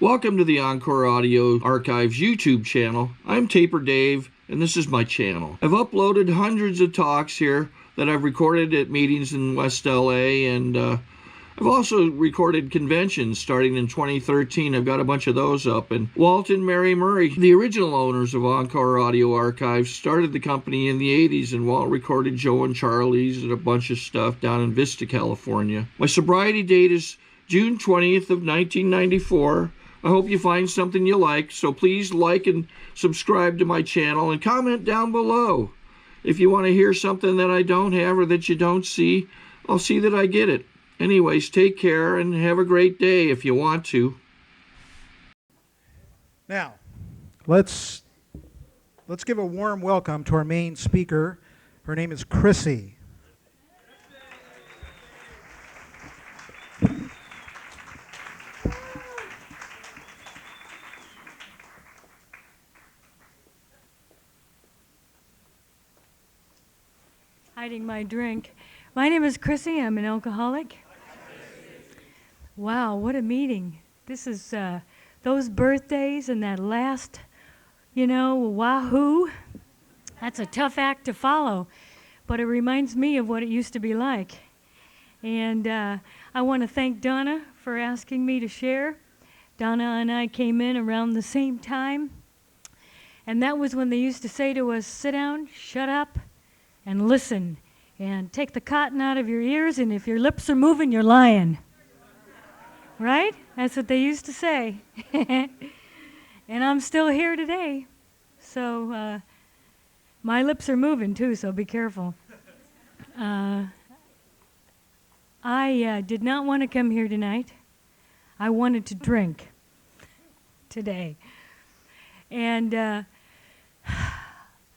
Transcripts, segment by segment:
Welcome to the Encore Audio Archives YouTube channel. I'm Taper Dave, and this is my channel. I've uploaded hundreds of talks here that I've recorded at meetings in West LA, and I've also recorded conventions starting in 2013. I've got a bunch of those up. And Walt and Mary Murray, the original owners of Encore Audio Archives, started the company in the 80s, and Walt recorded Joe and Charlie's and a bunch of stuff down in Vista, California. My sobriety date is June 20th of 1994. I hope you find something you like, so please like and subscribe to my channel and comment down below. If you want to hear something that I don't have or that you don't see, I'll see that I get it. Anyways, take care and have a great day if you want to. Now, let's give a warm welcome to our main speaker. Her name is Krissy. Hiding my drink. My name is Krissy. I'm an alcoholic. Wow, what a meeting. This is those birthdays and that last, wahoo. That's a tough act to follow, but it reminds me of what it used to be like. And I want to thank Donna for asking me to share. Donna and I came in around the same time, and that was when they used to say to us, sit down, shut up, and listen, and take the cotton out of your ears, and if your lips are moving, you're lying. Right? That's what they used to say. And I'm still here today. So my lips are moving too, so be careful. I did not want to come here tonight. I wanted to drink today. And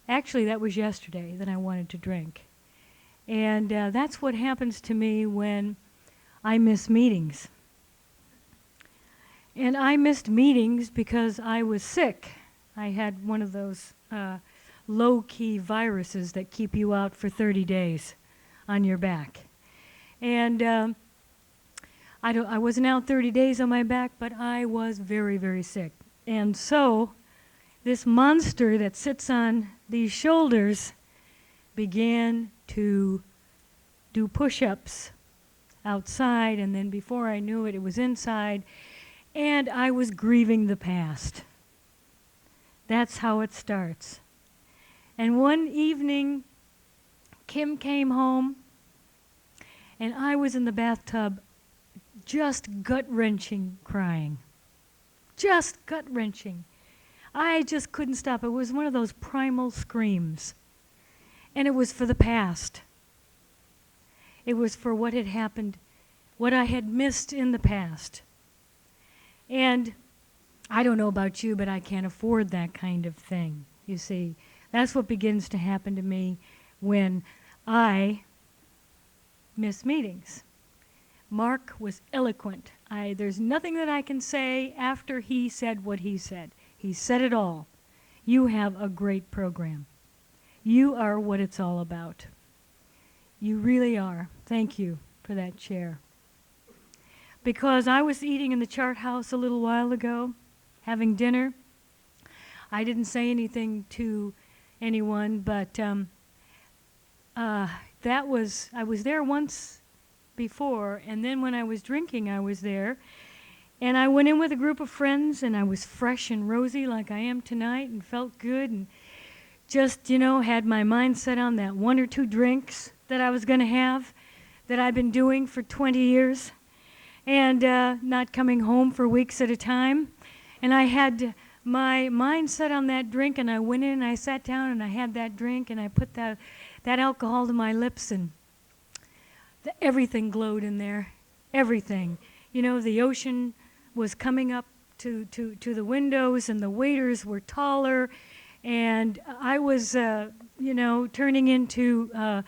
actually, that was yesterday that I wanted to drink. And that's what happens to me when I miss meetings. And I missed meetings because I was sick. I had one of those low-key viruses that keep you out for 30 days on your back. And I wasn't out 30 days on my back, but I was very, very sick. And so this monster that sits on these shoulders began to do push-ups outside, and then before I knew it, it was inside. And I was grieving the past. That's how it starts. And one evening, Kim came home, and I was in the bathtub just gut-wrenching crying. Just gut-wrenching. I just couldn't stop. It was one of those primal screams. And it was for the past. It was for what had happened, what I had missed in the past. And I don't know about you, but I can't afford that kind of thing, you see. That's what begins to happen to me when I miss meetings. Mark was eloquent. There's nothing that I can say after he said what he said. He said it all. You have a great program. You are what it's all about. You really are. Thank you for that share. Because I was eating in the chart house a little while ago, having dinner. I didn't say anything to anyone, but I was there once before, and then when I was drinking, I was there. And I went in with a group of friends, and I was fresh and rosy like I am tonight, and felt good, and just, had my mind set on that one or two drinks that I was going to have that I've been doing for 20 years. And not coming home for weeks at a time. And I had my mind set on that drink, and I went in and I sat down and I had that drink, and I put that alcohol to my lips, and everything glowed in there. Everything. The ocean was coming up to the windows, and the waiters were taller, and I was, turning into a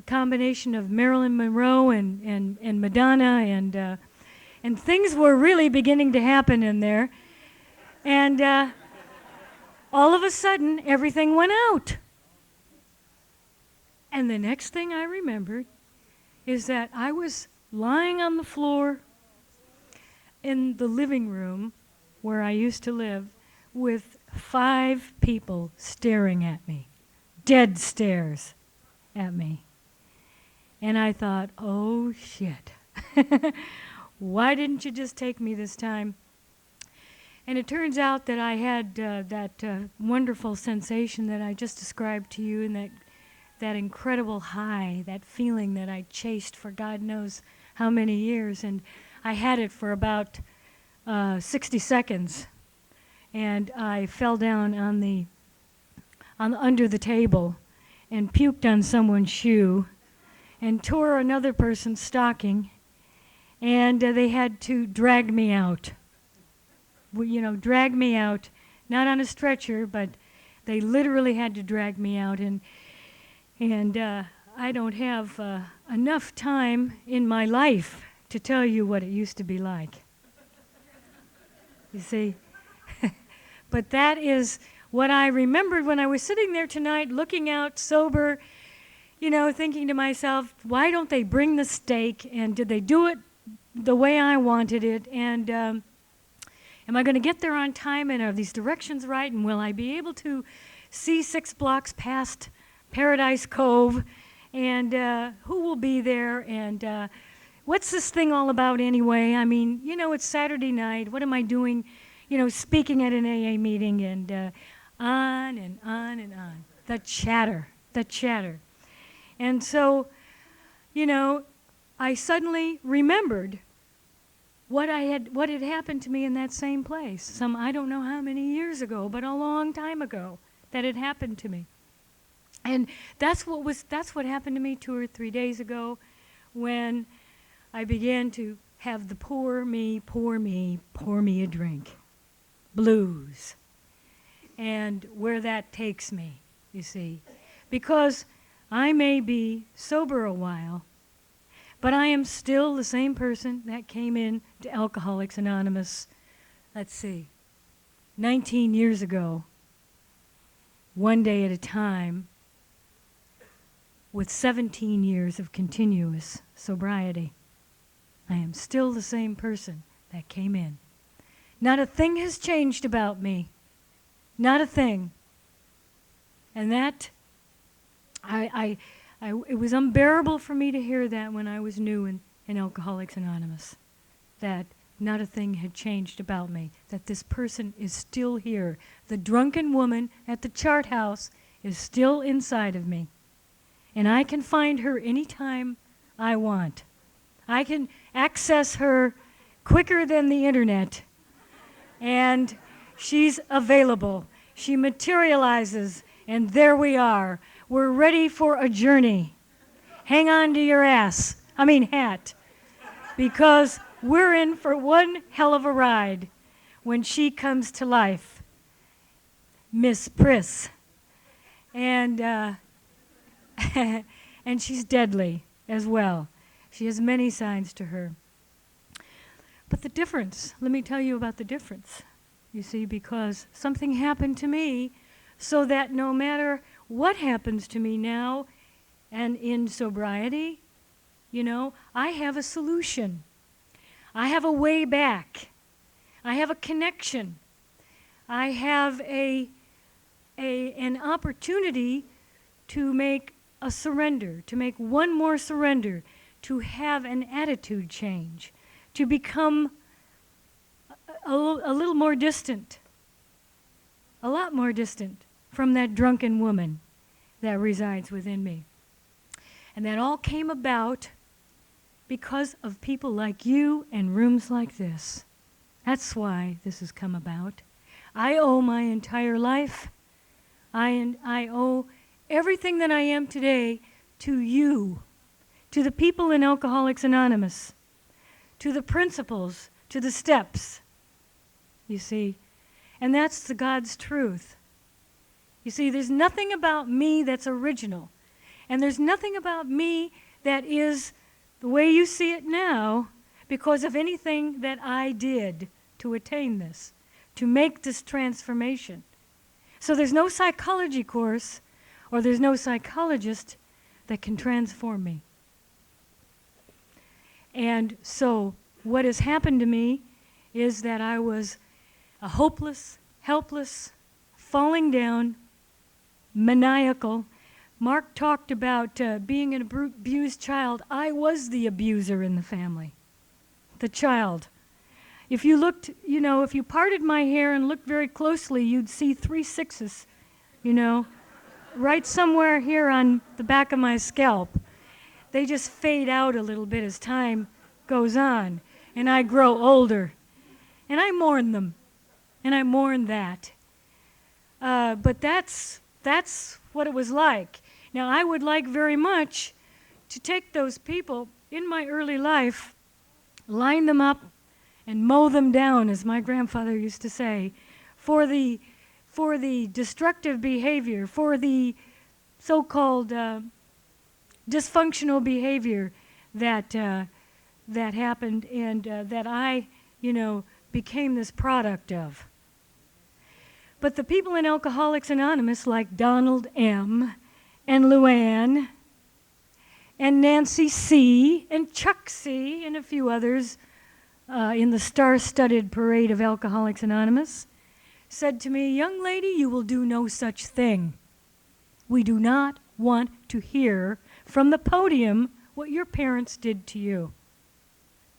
combination of Marilyn Monroe and Madonna, and things were really beginning to happen in there. And all of a sudden, everything went out. And the next thing I remembered is that I was lying on the floor in the living room where I used to live with 5 people staring at me, dead stares at me. And I thought, oh shit, why didn't you just take me this time? And it turns out that I had that wonderful sensation that I just described to you, and that incredible high, that feeling that I chased for God knows how many years. And I had it for about 60 seconds. And I fell down under the table and puked on someone's shoe and tore another person's stocking. And they had to drag me out. Drag me out, not on a stretcher, but they literally had to drag me out. And I don't have enough time in my life to tell you what it used to be like. You see? But that is what I remembered when I was sitting there tonight, looking out sober, thinking to myself, why don't they bring the steak? And did they do it the way I wanted it? And am I going to get there on time? And are these directions right? And will I be able to see 6 blocks past Paradise Cove? And who will be there? And what's this thing all about anyway? I mean, it's Saturday night. What am I doing, speaking at an AA meeting? And on and on and on. The chatter. And so, I suddenly remembered what had happened to me in that same place. I don't know how many years ago, but a long time ago that had happened to me. And that's what happened to me 2 or 3 days ago, when I began to have the pour me a drink blues. And where that takes me, you see. Because I may be sober a while, but I am still the same person that came in to Alcoholics Anonymous, 19 years ago, one day at a time, with 17 years of continuous sobriety. I am still the same person that came in. Not a thing has changed about me. Not a thing. And that, it was unbearable for me to hear that when I was new in Alcoholics Anonymous. That not a thing had changed about me. That this person is still here. The drunken woman at the chart house is still inside of me. And I can find her anytime I want. I can access her quicker than the internet. And she's available. She materializes, and there we are. We're ready for a journey. Hang on to your hat. Because we're in for one hell of a ride when she comes to life. Miss Priss. And and she's deadly as well. She has many sides to her. But the difference, let me tell you about the difference, you see, because something happened to me so that no matter what happens to me now and in sobriety, I have a solution. I have a way back. I have a connection. I have an opportunity to make a surrender, to make one more surrender, to have an attitude change, to become a little more distant, a lot more distant from that drunken woman that resides within me. And that all came about because of people like you and rooms like this. That's why this has come about. I owe my entire life. I owe everything that I am today to you, to the people in Alcoholics Anonymous, to the principles, to the steps, you see. And that's the God's truth. You see, there's nothing about me that's original. And there's nothing about me that is the way you see it now because of anything that I did to attain this, to make this transformation. So there's no psychology course or there's no psychologist that can transform me. And so what has happened to me is that I was a hopeless, helpless, falling down, maniacal. Mark talked about being an abused child. I was the abuser in the family, the child. If you looked, if you parted my hair and looked very closely, you'd see 3 6s, right somewhere here on the back of my scalp. They just fade out a little bit as time goes on, and I grow older. And I mourn them, and I mourn that. But that's what it was like. Now, I would like very much to take those people in my early life, line them up, and mow them down, as my grandfather used to say, for the destructive behavior, for the so-called dysfunctional behavior that happened and that I, became this product of. But the people in Alcoholics Anonymous, like Donald M. and Luann and Nancy C. and Chuck C. and a few others in the star-studded parade of Alcoholics Anonymous, said to me, "Young lady, you will do no such thing. We do not want to hear from the podium what your parents did to you.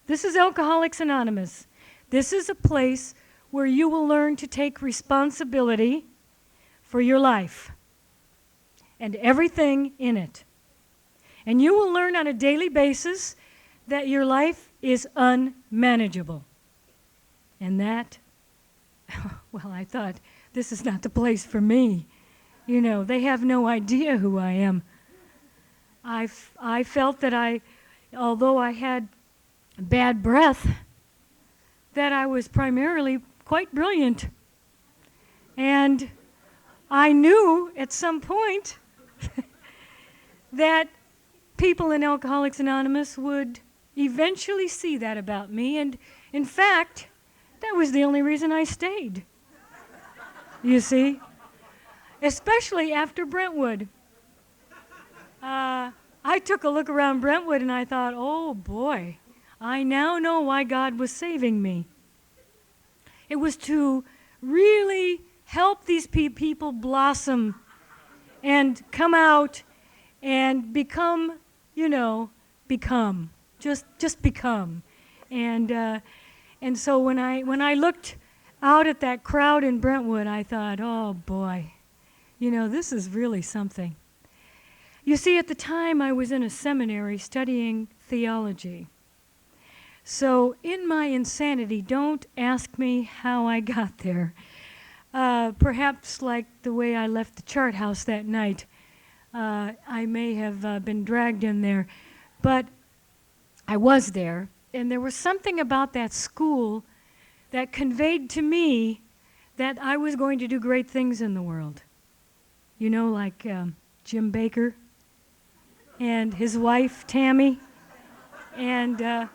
This is Alcoholics Anonymous. This is a place where you will learn to take responsibility for your life and everything in it. And you will learn on a daily basis that your life is unmanageable." And that, well, I thought, this is not the place for me. They have no idea who I am. I felt that although I had bad breath, that I was primarily quite brilliant. And I knew at some point that people in Alcoholics Anonymous would eventually see that about me. And in fact, that was the only reason I stayed. You see? Especially after Brentwood. I took a look around Brentwood and I thought, oh boy, I now know why God was saving me. It was to really help these people blossom and come out and become, just become. And so when I looked out at that crowd in Brentwood, I thought, oh boy, this is really something. You see, at the time I was in a seminary studying theology. So in my insanity, don't ask me how I got there. Perhaps like the way I left the chart house that night, I may have been dragged in there. But I was there, and there was something about that school that conveyed to me that I was going to do great things in the world. Like Jim Baker and his wife, Tammy, and a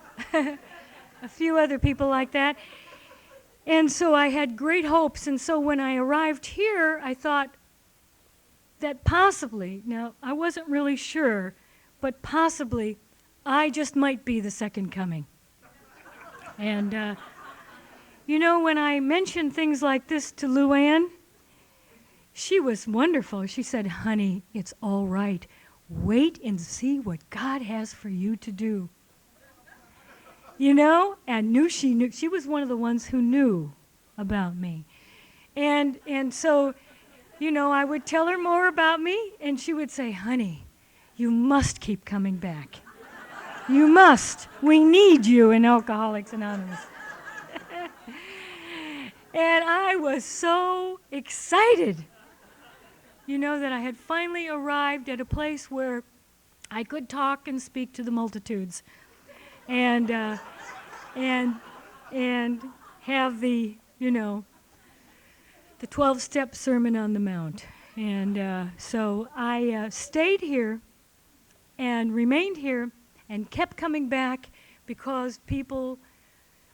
few other people like that. And so I had great hopes. And so when I arrived here, I thought that possibly, now I wasn't really sure, but possibly I just might be the second coming. And, when I mentioned things like this to Luann, she was wonderful. She said, "Honey, it's all right. Wait and see what God has for you to do." And she knew. She was one of the ones who knew about me. And so, I would tell her more about me, and she would say, "Honey, you must keep coming back. You must. We need you in Alcoholics Anonymous." And I was so excited, that I had finally arrived at a place where I could talk and speak to the multitudes, and have the 12-step Sermon on the Mount. And so I stayed here and remained here and kept coming back because people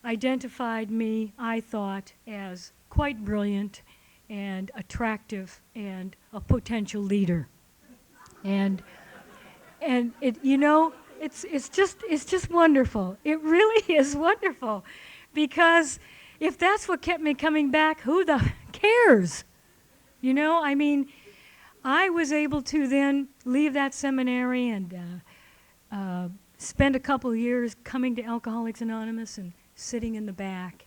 identified me, I thought, as quite brilliant and attractive and a potential leader. And it, it's just wonderful. It really is wonderful, because if that's what kept me coming back, who the cares? You know, I mean, I was able to then leave that seminary and spend a couple of years coming to Alcoholics Anonymous and sitting in the back,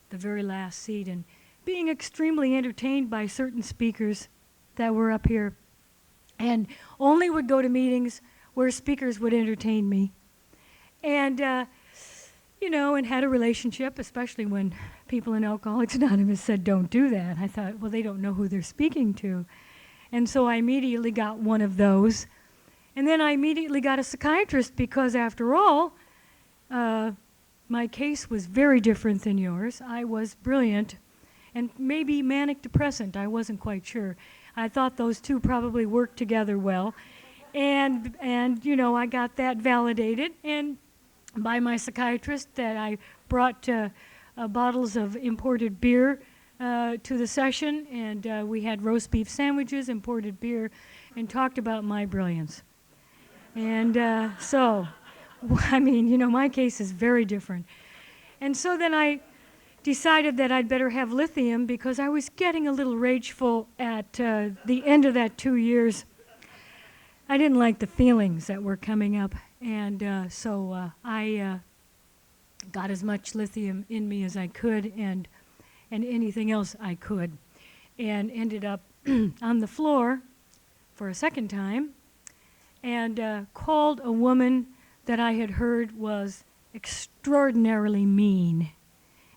the very last seat, and being extremely entertained by certain speakers that were up here, and only would go to meetings where speakers would entertain me. And, you know, and had a relationship, especially when people in Alcoholics Anonymous said, don't do that. I thought, well, they don't know who they're speaking to. And so I immediately got one of those. And then I immediately got a psychiatrist because, after all, my case was very different than yours. I was brilliant and maybe manic depressant. I wasn't quite sure. I thought those two probably worked together well. And you know, I got that validated and by my psychiatrist that I brought bottles of imported beer to the session, and we had roast beef sandwiches, imported beer, and talked about my brilliance. And so, I mean, you know, my case is very different. And so then I decided that I'd better have lithium because I was getting a little rageful at the end of that 2 years. I didn't like the feelings that were coming up, and so I got as much lithium in me as I could and anything else I could, and ended up on the floor for a second time and called a woman that I had heard was extraordinarily mean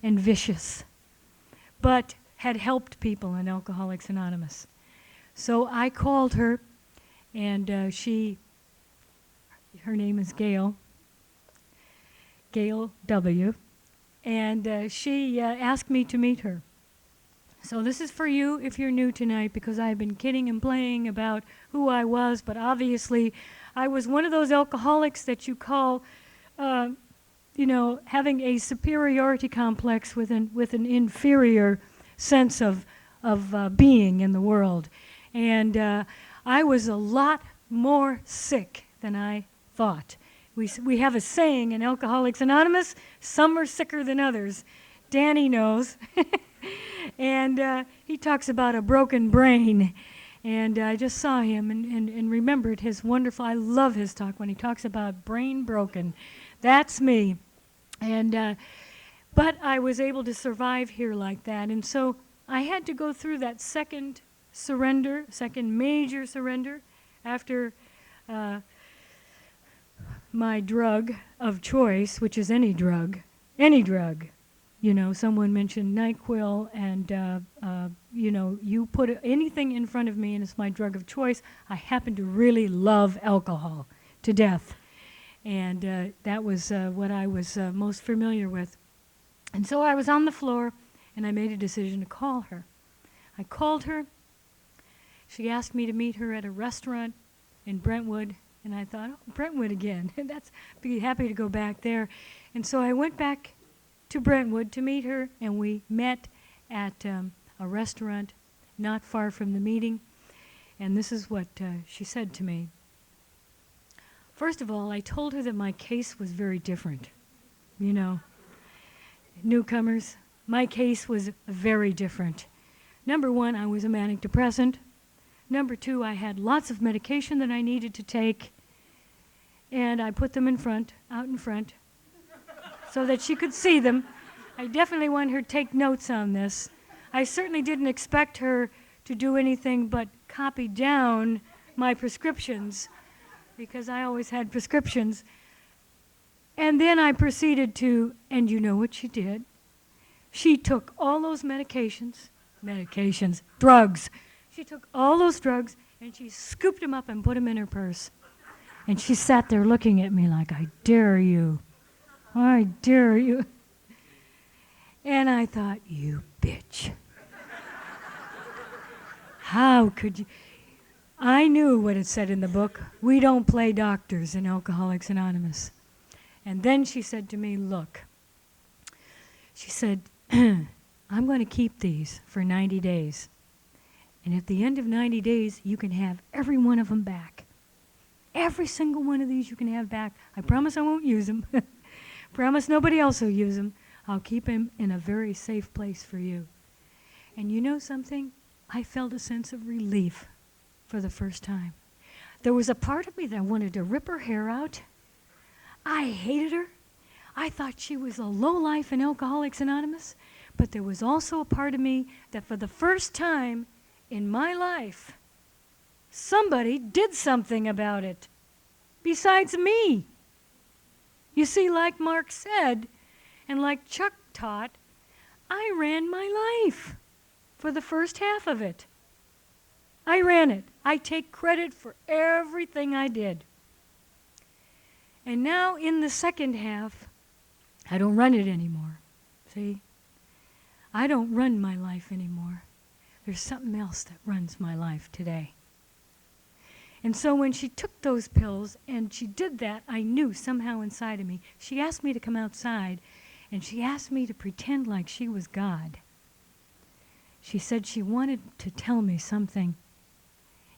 and vicious, but had helped people in Alcoholics Anonymous. So I called her, and her name is Gail W., and she asked me to meet her. So this is for you if you're new tonight, because I've been kidding and playing about who I was, but obviously I was one of those alcoholics that you call, you know, having a superiority complex with an inferior sense of being in the world. And I was a lot more sick than I thought. We have a saying in Alcoholics Anonymous, some are sicker than others. Danny knows. And he talks about a broken brain. And I just saw him and remembered his wonderful, I love his talk when he talks about brain broken. That's me. And but I was able to survive here like that. And so I had to go through that second major surrender after my drug of choice, which is any drug. You know, someone mentioned NyQuil, and, you know, you put anything in front of me and it's my drug of choice. I happen to really love alcohol to death. And that was what I was most familiar with. And so I was on the floor, and I made a decision to call her. I called her. She asked me to meet her at a restaurant in Brentwood, and I thought, oh, Brentwood again. Be happy to go back there. And so I went back to Brentwood to meet her, and we met at a restaurant not far from the meeting. And this is what she said to me. First of all, I told her that my case was very different. You know, newcomers, my case was very different. Number one, I was a manic depressant. Number two, I had lots of medication that I needed to take, and I put them out in front, so that she could see them. I definitely wanted her to take notes on this. I certainly didn't expect her to do anything but copy down my prescriptions, because I always had prescriptions. And then I proceeded to, and you know what she did? She took all those drugs. She took all those drugs and she scooped them up and put them in her purse. And she sat there looking at me like, I dare you. I dare you. And I thought, you bitch. How could you? I knew what it said in the book. We don't play doctors in Alcoholics Anonymous. And then she said to me, look. She said, I'm going to keep these for 90 days. And at the end of 90 days, you can have every one of them back. Every single one of these you can have back. I promise I won't use them. Promise nobody else will use them. I'll keep him in a very safe place for you. And you know something? I felt a sense of relief for the first time. There was a part of me that wanted to rip her hair out. I hated her. I thought she was a lowlife in Alcoholics Anonymous. But there was also a part of me that for the first time in my life, somebody did something about it besides me. You see, like Mark said, and like Chuck taught, I ran my life for the first half of it. I ran it. I take credit for everything I did. And now in the second half, I don't run it anymore. See? I don't run my life anymore. There's something else that runs my life today. And so when she took those pills and she did that, I knew somehow inside of me. She asked me to come outside, and she asked me to pretend like she was God. She said she wanted to tell me something.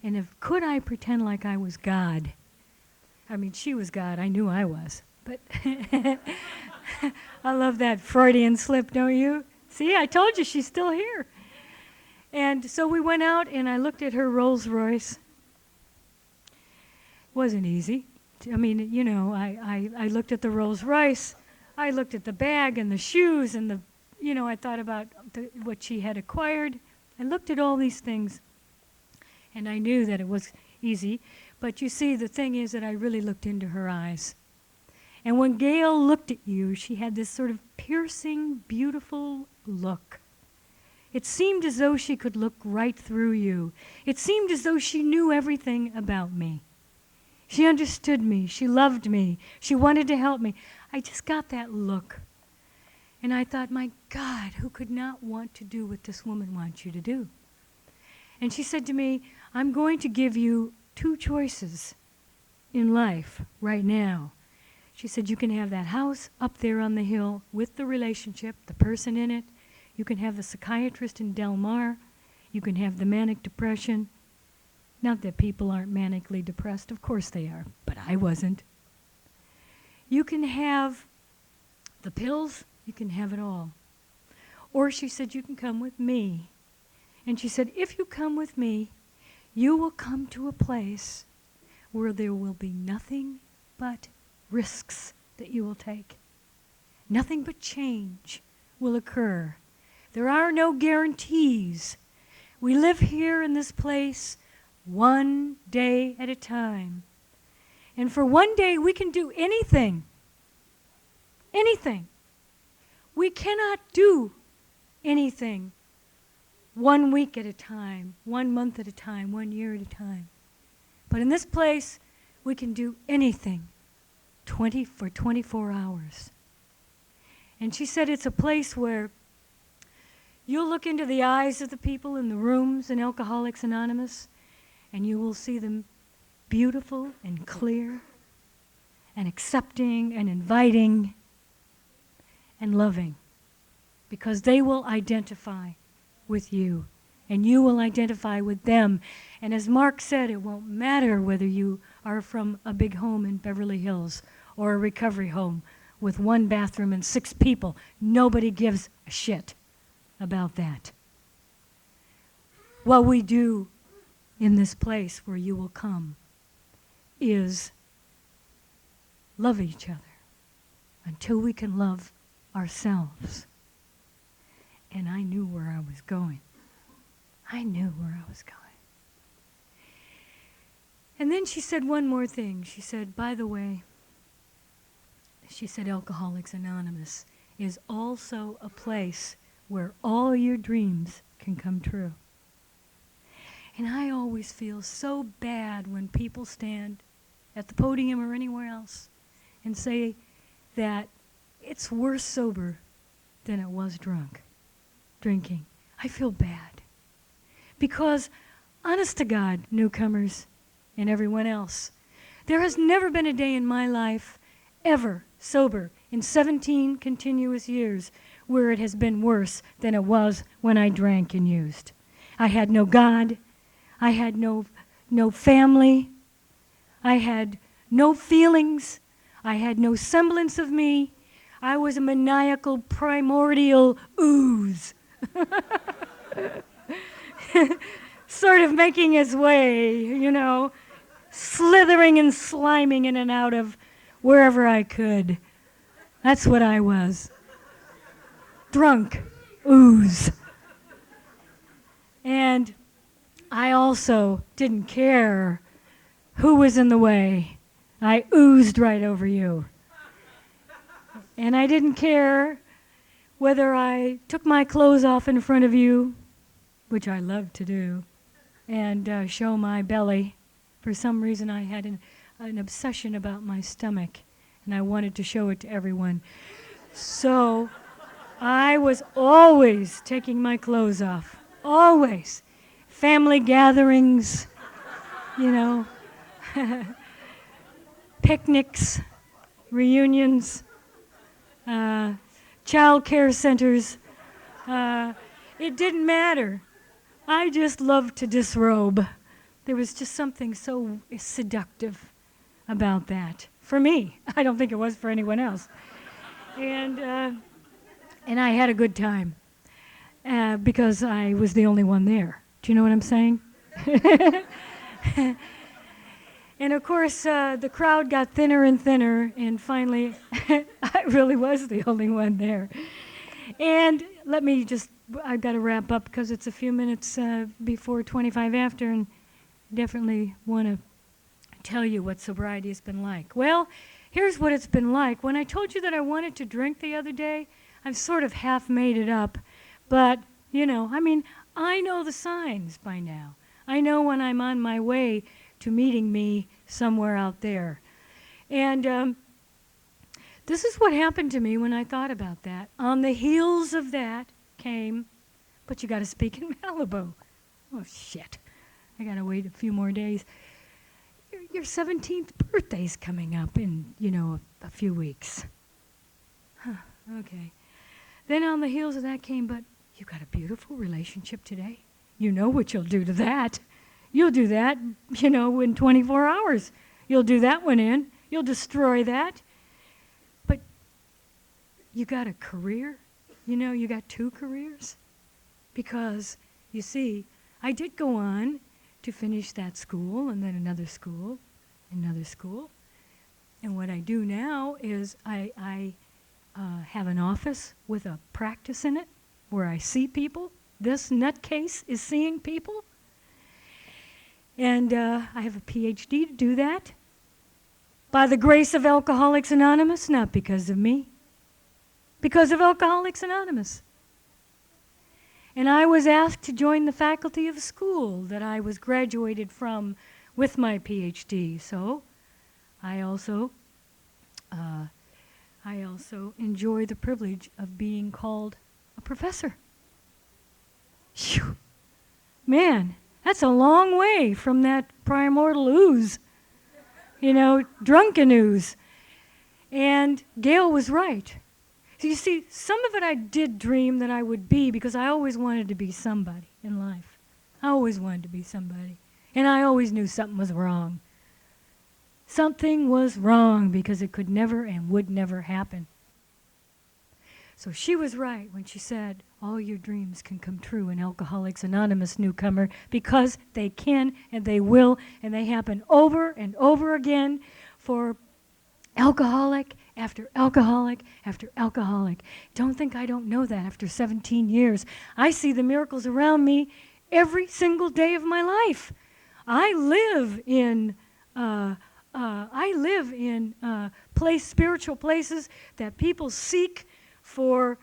And if could I pretend like I was God? I mean, she was God. I knew I was. But I love that Freudian slip, don't you? See, I told you she's still here. And so we went out, and I looked at her Rolls Royce. Wasn't easy. I mean, you know, I looked at the Rolls Royce. I looked at the bag and the shoes and I thought about what she had acquired. I looked at all these things, and I knew that it was easy. But you see, the thing is that I really looked into her eyes. And when Gail looked at you, she had this sort of piercing, beautiful look. It seemed as though she could look right through you. It seemed as though she knew everything about me. She understood me. She loved me. She wanted to help me. I just got that look. And I thought, my God, who could not want to do what this woman wants you to do? And she said to me, I'm going to give you 2 choices in life right now. She said, you can have that house up there on the hill with the relationship, the person in it. You can have the psychiatrist in Del Mar. You can have the manic depression. Not that people aren't manically depressed. Of course they are, but I wasn't. You can have the pills. You can have it all. Or she said, you can come with me. And she said, if you come with me, you will come to a place where there will be nothing but risks that you will take. Nothing but change will occur. There are no guarantees. We live here in this place one day at a time. And for one day we can do anything. Anything. We cannot do anything 1 week at a time, 1 month at a time, 1 year at a time. But in this place, we can do anything for 24 hours. And she said it's a place where you'll look into the eyes of the people in the rooms in Alcoholics Anonymous, and you will see them beautiful and clear and accepting and inviting and loving, because they will identify with you and you will identify with them. And as Mark said, it won't matter whether you are from a big home in Beverly Hills or a recovery home with 1 bathroom and 6 people. Nobody gives a shit about that. What we do in this place where you will come is love each other until we can love ourselves. And I knew where I was going. I knew where I was going. And then she said one more thing. She said, by the way, she said Alcoholics Anonymous is also a place where all your dreams can come true. And I always feel so bad when people stand at the podium or anywhere else and say that it's worse sober than it was drinking. I feel bad. Because, honest to God, newcomers and everyone else, there has never been a day in my life, ever, sober, in 17 continuous years, where it has been worse than it was when I drank and used. I had no God. I had no family. I had no feelings. I had no semblance of me. I was a maniacal primordial ooze. Sort of making its way, you know, slithering and sliming in and out of wherever I could. That's what I was. Drunk ooze. And I also didn't care who was in the way. I oozed right over you. And I didn't care whether I took my clothes off in front of you, which I love to do, and show my belly. For some reason, I had an obsession about my stomach, and I wanted to show it to everyone. So I was always taking my clothes off, always. Family gatherings, you know, picnics, reunions, child care centers. It didn't matter. I just loved to disrobe. There was just something so seductive about that. For me. I don't think it was for anyone else. And I had a good time because I was the only one there. Do you know what I'm saying? And of course, the crowd got thinner and thinner, and finally, I really was the only one there. And let me just, I've got to wrap up because it's a few minutes before 25 after, and definitely want to tell you what sobriety has been like. Well, here's what it's been like. When I told you that I wanted to drink the other day, I've sort of half made it up, but, you know, I mean, I know the signs by now. I know when I'm on my way to meeting me somewhere out there. And this is what happened to me when I thought about that. On the heels of that came, but you got to speak in Malibu. Oh, shit. I got to wait a few more days. Your 17th birthday's coming up in, you know, a few weeks. Huh, okay. Then on the heels of that came, but you got a beautiful relationship today. You know what you'll do to that. You'll do that, you know, in 24 hours. You'll do that one in. You'll destroy that. But you got a career. You know, you got 2 careers. Because, you see, I did go on to finish that school and then another school, another school. And what I do now is I have an office with a practice in it where I see people. This nutcase is seeing people. And I have a PhD to do that. By the grace of Alcoholics Anonymous, not because of me. Because of Alcoholics Anonymous. And I was asked to join the faculty of the school that I was graduated from with my PhD. So I also enjoy the privilege of being called a professor. Phew. Man, that's a long way from that primordial ooze, you know, drunken ooze. And Gail was right. So you see, some of it I did dream that I would be because I always wanted to be somebody in life. I always wanted to be somebody. And I always knew something was wrong. Something was wrong because it could never and would never happen. So she was right when she said, all your dreams can come true in Alcoholics Anonymous, newcomer, because they can and they will, and they happen over and over again for alcoholic after alcoholic after alcoholic. Don't think I don't know that after 17 years. I see the miracles around me every single day of my life. I live in spiritual places that people seek for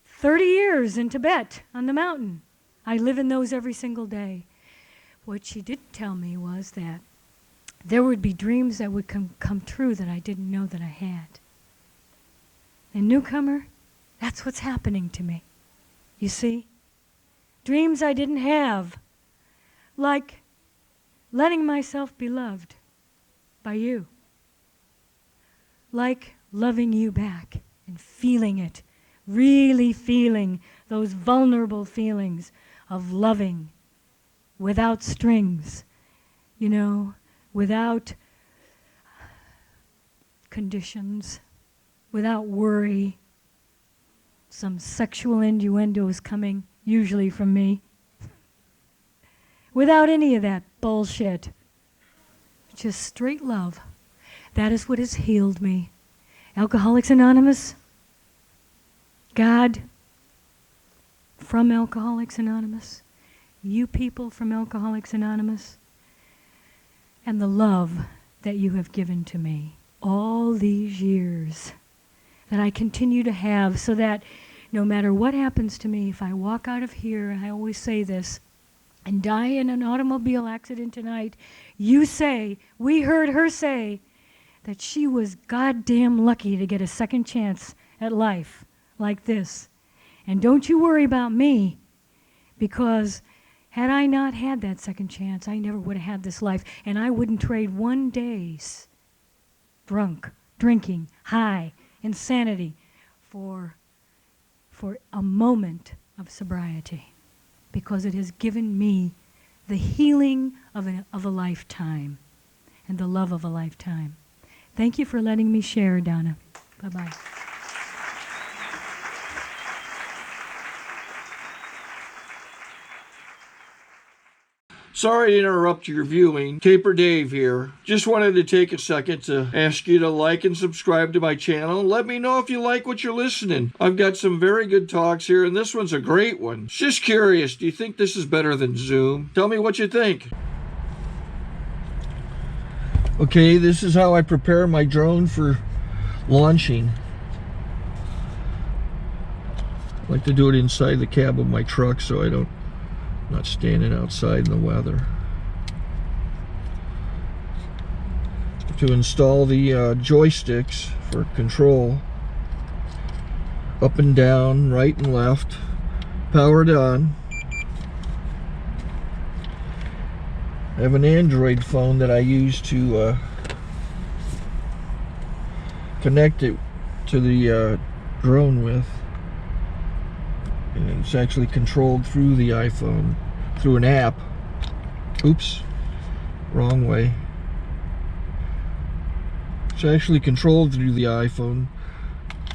30 years in Tibet on the mountain. I live in those every single day. What she didn't tell me was that there would be dreams that would come true that I didn't know that I had. And newcomer, that's what's happening to me. You see? Dreams I didn't have, like letting myself be loved by you. Like loving you back and feeling it, really feeling those vulnerable feelings of loving without strings, you know, without conditions, without worry, some sexual innuendos coming, usually from me. Without any of that bullshit. Just straight love. That is what has healed me. Alcoholics Anonymous, God from Alcoholics Anonymous, you people from Alcoholics Anonymous, and the love that you have given to me all these years that I continue to have, so that no matter what happens to me, if I walk out of here, and I always say this, and die in an automobile accident tonight, you say, we heard her say, that she was goddamn lucky to get a second chance at life like this. And don't you worry about me, because had I not had that second chance, I never would have had this life, and I wouldn't trade one day's drunk, drinking, high, insanity for a moment of sobriety, because it has given me the healing of a lifetime and the love of a lifetime. Thank you for letting me share, Donna. Bye-bye. Sorry to interrupt your viewing. Taper Dave here. Just wanted to take a second to ask you to like and subscribe to my channel. Let me know if you like what you're listening. I've got some very good talks here, and this one's a great one. Just curious, do you think this is better than Zoom? Tell me what you think. Okay, this is how I prepare my drone for launching. I like to do it inside the cab of my truck so I'm not standing outside in the weather. To install the joysticks for control, up and down, right and left, powered on. I have an Android phone that I use to connect it to the drone with. And it's actually controlled through the iPhone, through an app. Oops, wrong way. It's actually controlled through the iPhone,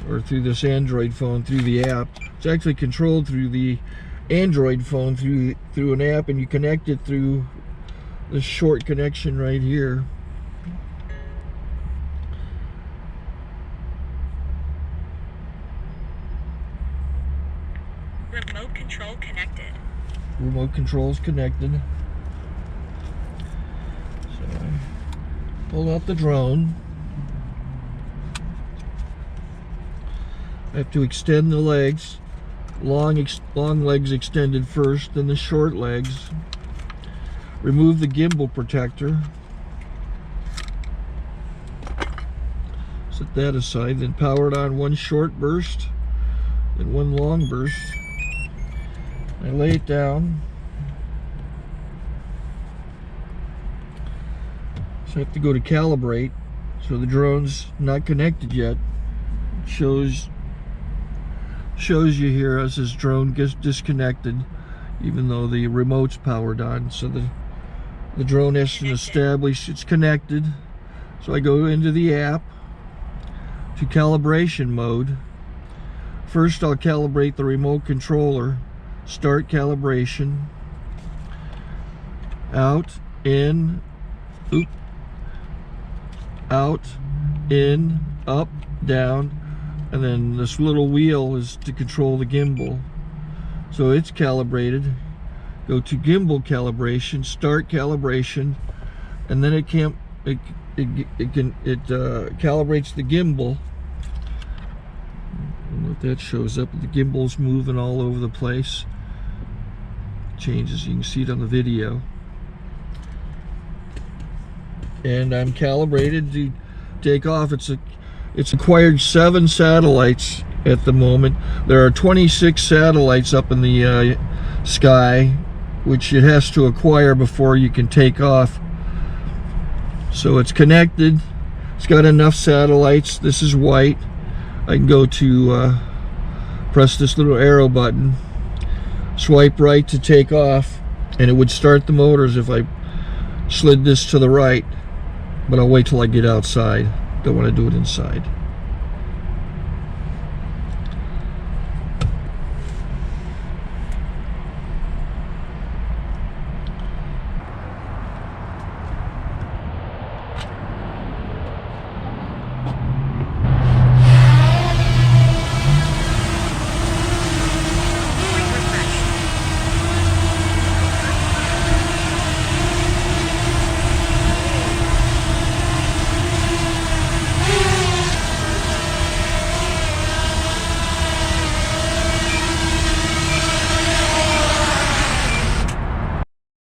or through this Android phone, through the app. It's actually controlled through the Android phone, through an app, and you connect it through this short connection right here. Remote control connected. Remote control is connected. So I pull out the drone. I have to extend the legs. Long legs extended first, then the short legs. Remove the gimbal protector. Set that aside, then power it on one short burst, then one long burst. I lay it down. So I have to go to calibrate. So the drone's not connected yet. It shows you here as this drone gets disconnected, even though the remote's powered on. So the drone has to establish it's connected. So I go into the app to calibration mode. First I'll calibrate the remote controller. Start calibration. Out, in, oop, out, in, up, down, and then this little wheel is to control the gimbal. So it's calibrated. Go to gimbal calibration, start calibration, and then it calibrates the gimbal. I don't know if that shows up. The gimbal's moving all over the place. Changes, you can see it on the video. And I'm calibrated to take off. It's acquired 7 satellites at the moment. There are 26 satellites up in the sky, which it has to acquire before you can take off. So it's connected. It's got enough satellites. This is white. I can go to press this little arrow button, swipe right to take off, and it would start the motors if I slid this to the right, but I'll wait till I get outside. Don't want to do it inside.